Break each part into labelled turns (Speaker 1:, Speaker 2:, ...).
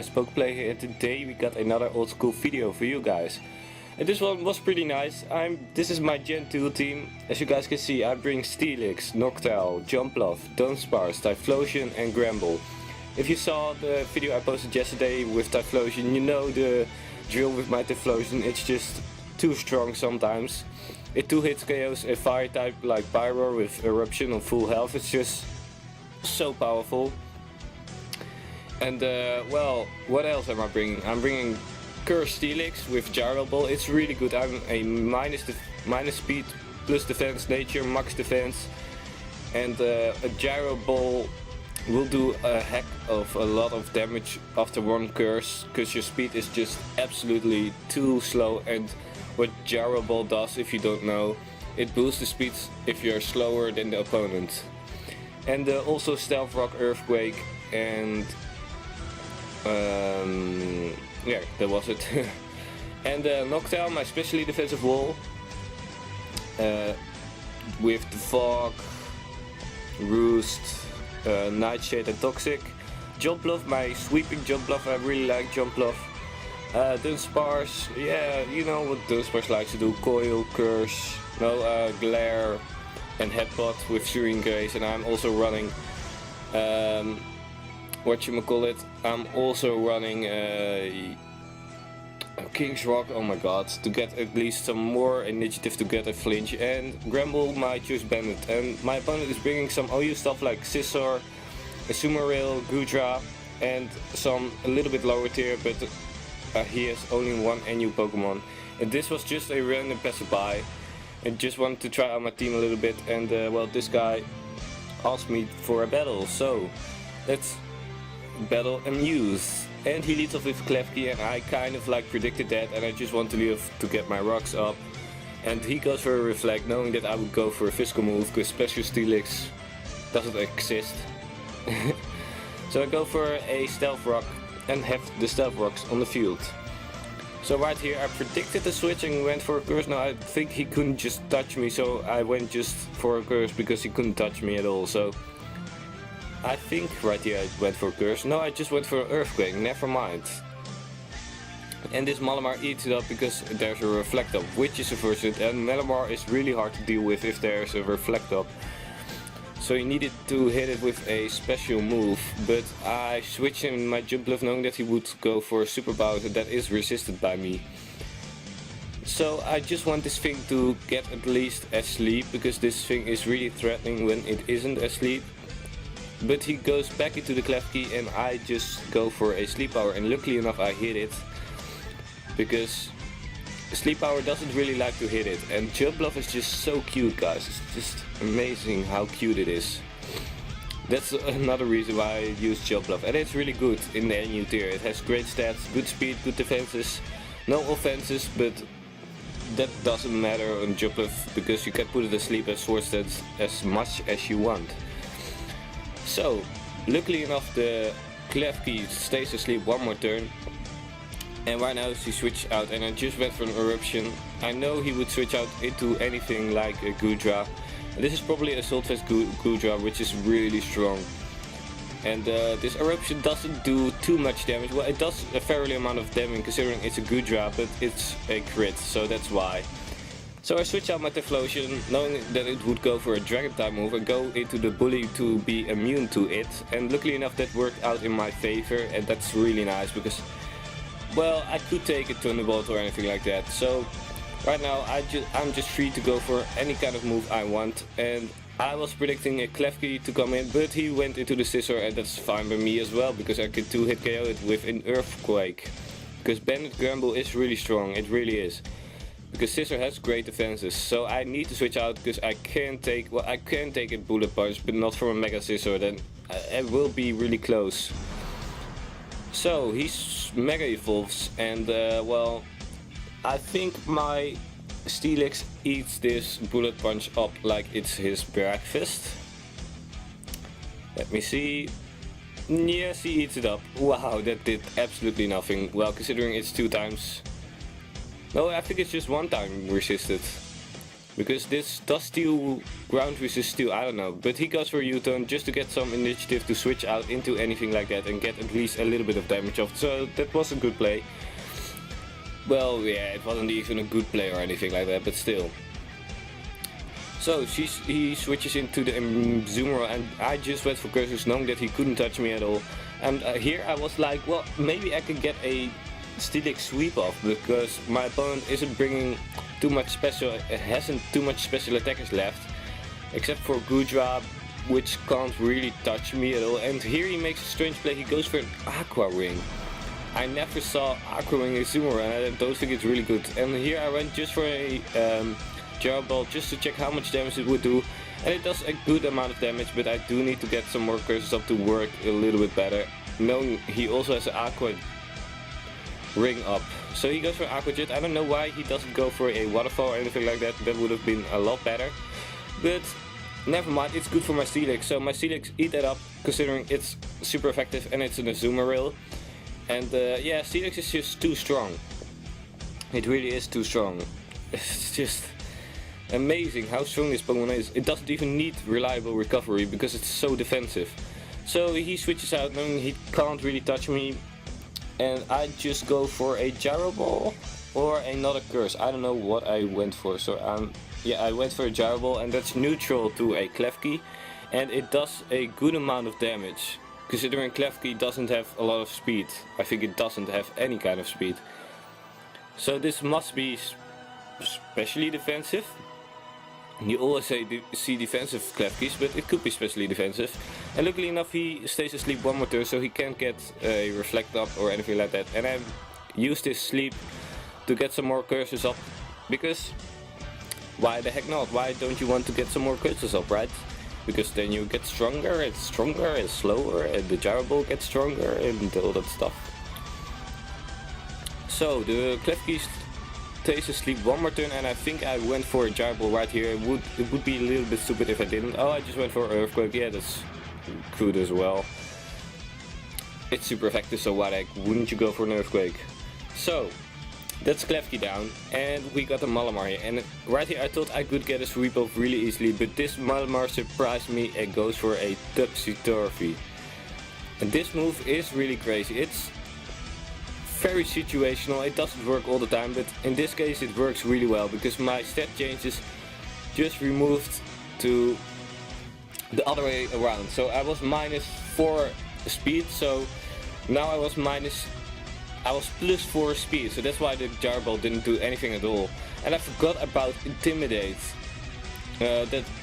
Speaker 1: guys, Pokeplay here, and today we got another old school video for you guys. And this one was pretty nice. This is my Gen 2 team. As you guys can see, I bring Steelix, Noctowl, Jumpluff, Dunsparce, Typhlosion and Gramble. If you saw the video I posted yesterday with Typhlosion, you know the drill with my Typhlosion. It's just too strong sometimes. It 2-hits KOs a fire type like Pyroar with Eruption on full health. It's just so powerful. And well, what else am I bringing? I'm bringing Curse Steelix with Gyro Ball. It's really good. I'm a minus speed, plus defense, nature, max defense. And a Gyro Ball will do a heck of a lot of damage after one curse, because your speed is just absolutely too slow. And what Gyro Ball does, if you don't know, it boosts the speed if you're slower than the opponent. And also Stealth Rock, Earthquake, and yeah, that was it. And Noctowl, my specially defensive wall, with the Fog, Roost, Nightshade and Toxic. Jumpluff, my sweeping Jumpluff, I really like Jumpluff. Dunsparce, yeah, you know what Dunsparce likes to do, Coil, Curse, Glare and Headbutt with Serene Grace. And I'm also running, I'm also running King's Rock, oh my god, to get at least some more initiative to get a flinch. And Gramble, my choose Bandit. And my opponent is bringing some OU stuff like Scizor, Azumarill, Goodra, and some a little bit lower tier, but he has only one NU Pokemon. And this was just a random passerby. I just wanted to try out my team a little bit, and well, this guy asked me for a battle, so let's battle Amuse. And he leads off with Klefki, and I kind of like predicted that, and I just want to leave to get my rocks up. And he goes for a Reflect, knowing that I would go for a physical move, because Special Steelix doesn't exist. So I go for a Stealth Rock and have the Stealth Rocks on the field. So right here I predicted the switch and went for a Curse. Now I think he couldn't just touch me, so I went just for a Curse because he couldn't touch me at all. So I think right here I went for a Curse. No, I just went for an Earthquake, never mind. And this Malamar eats it up because there's a Reflect Up, which is aversive, and Malamar is really hard to deal with if there's a Reflect Up. So he needed to hit it with a special move, but I switched in my Jumpluff knowing that he would go for a Super Bowser that is resisted by me. So I just want this thing to get at least asleep, because this thing is really threatening when it isn't asleep. But he goes back into the Klefki and I just go for a Sleep Power, and luckily enough I hit it, because Sleep Power doesn't really like to hit it. And Jumpluff is just so cute, guys. It's just amazing how cute it is. That's another reason why I use Jumpluff. And it's really good in the NU tier. It has great stats, good speed, good defenses, no offenses, but that doesn't matter on Jumpluff, because you can put it asleep as Sword Stance as much as you want. So, luckily enough the Klefki stays asleep one more turn. And right now he switched out, and I just went for an Eruption. I know he would switch out into anything like a Goodra. And this is probably a Assault Vest Goodra, which is really strong. And this Eruption doesn't do too much damage. Well, it does a fairly amount of damage considering it's a Goodra, but it's a crit, so that's why. So I switched out my Typhlosion, knowing that it would go for a Dragon type move and go into the Bully to be immune to it. And luckily enough that worked out in my favor, and that's really nice, because well, I could take a Thunderbolt or anything like that. So right now I'm just free to go for any kind of move I want. And I was predicting a Klefki to come in, but he went into the Scizor, and that's fine by me as well, because I could 2-hit KO it with an Earthquake. Because Bandit Gramble is really strong, it really is. Because Scizor has great defenses, so I need to switch out, because I can take a Bullet Punch, but not from a Mega Scizor, then it will be really close. So he Mega Evolves, and well, I think my Steelix eats this Bullet Punch up like it's his breakfast. Let me see. Yes, he eats it up. Wow, that did absolutely nothing. Well, considering it's 2 times. No, I think it's just 1 time resisted. because this does steal ground resist too, I don't know. But he goes for a U-turn just to get some initiative to switch out into anything like that and get at least a little bit of damage off. So that was a good play. Well, yeah, it wasn't even a good play or anything like that, but still. So he switches into the Zoomer, and I just went for curses knowing that he couldn't touch me at all. And here I was like, well, maybe I could get a Steelix sweep off, because my opponent isn't bringing too much special, hasn't too much special attackers left, except for Gudra, which can't really touch me at all. And here he makes a strange play, he goes for an Aqua Ring. I never saw Aqua Ring in Zoomer, and I don't think it's really good. And here I went just for a Gyro Ball just to check how much damage it would do, and it does a good amount of damage, but I do need to get some more curses up to work a little bit better, knowing he also has an Aqua Ring up. So he goes for Aqua Jet. I don't know why he doesn't go for a Waterfall or anything like that, that would have been a lot better, but never mind, it's good for my Steelix. So my Steelix eat that up, considering it's super effective and it's in a Zoomer rail. And yeah, Steelix is just too strong. It really is too strong. It's just amazing how strong this Pokemon is. It doesn't even need reliable recovery because it's so defensive. So he switches out knowing he can't really touch me, and I just go for a Gyro Ball or another curse. I don't know what I went for. So yeah, I went for a Gyro Ball, and that's neutral to a Klefki, and it does a good amount of damage. Considering Klefki doesn't have a lot of speed. I think it doesn't have any kind of speed. So this must be especially defensive. You always see defensive Klefkis, but it could be specially defensive. And luckily enough he stays asleep one more turn, so he can't get a Reflect up or anything like that. And I used this sleep to get some more curses up, because why the heck not? Why don't you want to get some more curses up, right? Because then you get stronger and slower, and the Gyro Ball gets stronger and all that stuff. So the Klefkis stays asleep one more turn, and I think I went for a Gyro Ball right here. It would be a little bit stupid if I didn't. Oh, I just went for Earthquake. Yeah, that's good as well. It's super effective, so why the heck wouldn't you go for an Earthquake? So that's Klefki down, and we got a Malamar here. And right here I thought I could get a sweep off really easily, but this Malamar surprised me and goes for a Topsy-Turvy. And this move is really crazy. It's very situational, it doesn't work all the time, but in this case it works really well, because my stat changes just removed to the other way around. So I was -4 speed, so now I was +4 speed, so that's why the Gyro Ball didn't do anything at all. And I forgot about Intimidate.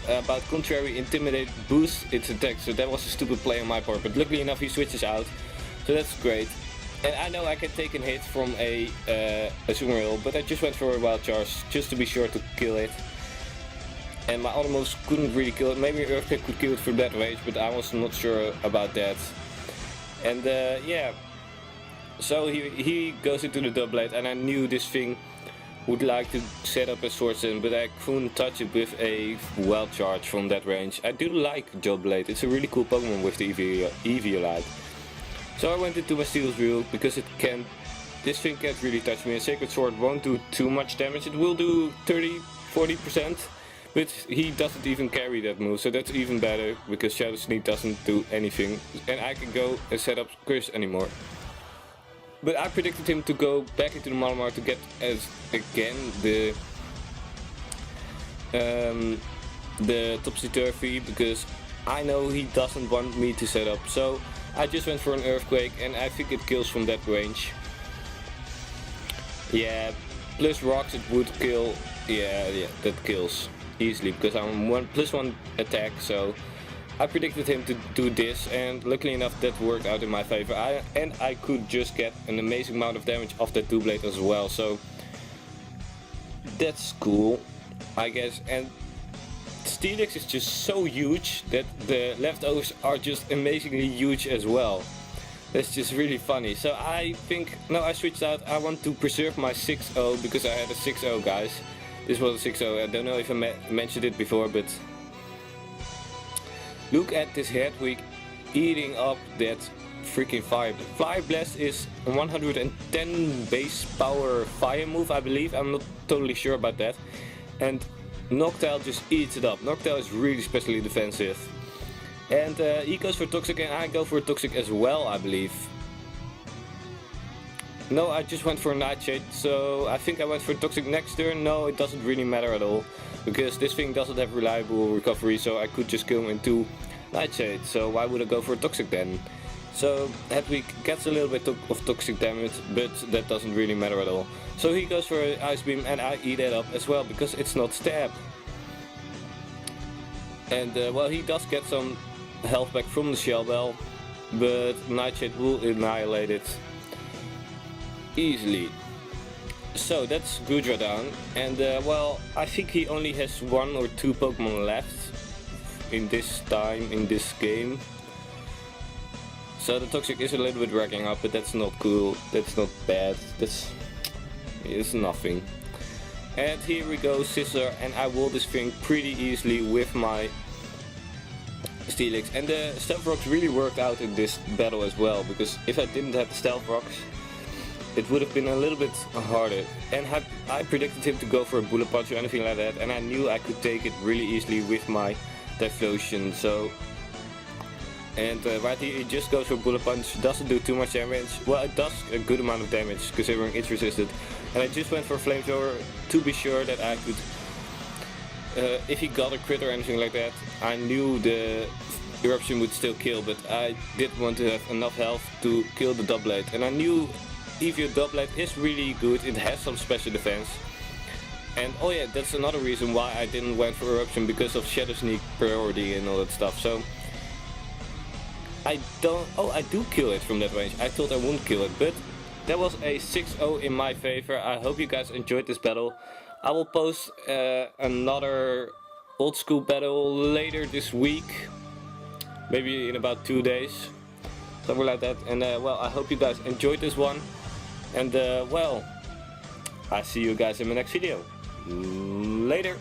Speaker 1: About Contrary Intimidate boosts its attack, so that was a stupid play on my part, but luckily enough he switches out, so that's great. And I know I can take a hit from a Zoomer Hill, but I just went for a Wild Charge just to be sure to kill it. And my other moves couldn't really kill it. Maybe Earthquake could kill it from that range, but I was not sure about that. And yeah, so he goes into the Double Blade, and I knew this thing would like to set up a Swords Dance, but I couldn't touch it with a Wild Charge from that range. I do like Double Blade, it's a really cool Pokemon with the Eviolite. So I went into my Steel's Wheel, because this thing can't really touch me. A Sacred Sword won't do too much damage. It will do 30-40%, but he doesn't even carry that move, so that's even better, because Shadow Sneak doesn't do anything, and I can go and set up Curse anymore. But I predicted him to go back into the Malamar to get again the Topsy-Turvy, because I know he doesn't want me to set up. So I just went for an Earthquake, and I think it kills from that range. Yeah, plus rocks it would kill. Yeah, that kills easily, because I'm +1 attack, so I predicted him to do this, and luckily enough that worked out in my favor. And I could just get an amazing amount of damage off that Doublade as well, so that's cool, I guess. And Steelix is just so huge that the leftovers are just amazingly huge as well. That's just really funny. So I think, no, I switched out. I want to preserve my 6-0, because I had a 6-0, guys. This was a 6-0. I don't know if I mentioned it before, but look at this Hedwig eating up that freaking Fire Blast. Fire Blast is 110 base power fire move, I believe. I'm not totally sure about that. And Noctowl just eats it up. Noctowl is really specially defensive. And he goes for Toxic and I go for Toxic as well, I believe. No, I just went for Nightshade, so I think I went for Toxic next turn. No, it doesn't really matter at all, because this thing doesn't have reliable recovery, so I could just kill him into Nightshade, so why would I go for Toxic then? So Hedwig gets a little bit of Toxic damage, but that doesn't really matter at all. So he goes for Ice Beam and I eat that up as well, because it's not Stab. And well, he does get some health back from the Shell Bell, but Nightshade will annihilate it easily. So that's Gudra down, and well, I think he only has 1 or 2 Pokemon left in this game. So the Toxic is a little bit racking up, but that's not cool, that's not bad, it's nothing. And here we go, Scissor, and I wall this thing pretty easily with my Steelix. And the Stealth Rocks really worked out in this battle as well, because if I didn't have the Stealth Rocks, it would have been a little bit harder. And I predicted him to go for a Bullet Punch or anything like that, and I knew I could take it really easily with my Typhlosion. So, and right here he just goes for Bullet Punch, doesn't do too much damage. Well, it does a good amount of damage considering it's resisted. And I just went for Flamethrower to be sure that I could, if he got a crit or anything like that, I knew the Eruption would still kill, but I did want to have enough health to kill the Doublade. And I knew EVO Doublade is really good, it has some special defense. And oh yeah, that's another reason why I didn't went for Eruption, because of Shadow Sneak priority and all that stuff. So I do kill it from that range. I thought I wouldn't kill it, but that was a 6-0 in my favor. I hope you guys enjoyed this battle. I will post another old school battle later this week, maybe in about 2 days, something like that. And well, I hope you guys enjoyed this one. And well, I see you guys in my next video. Later.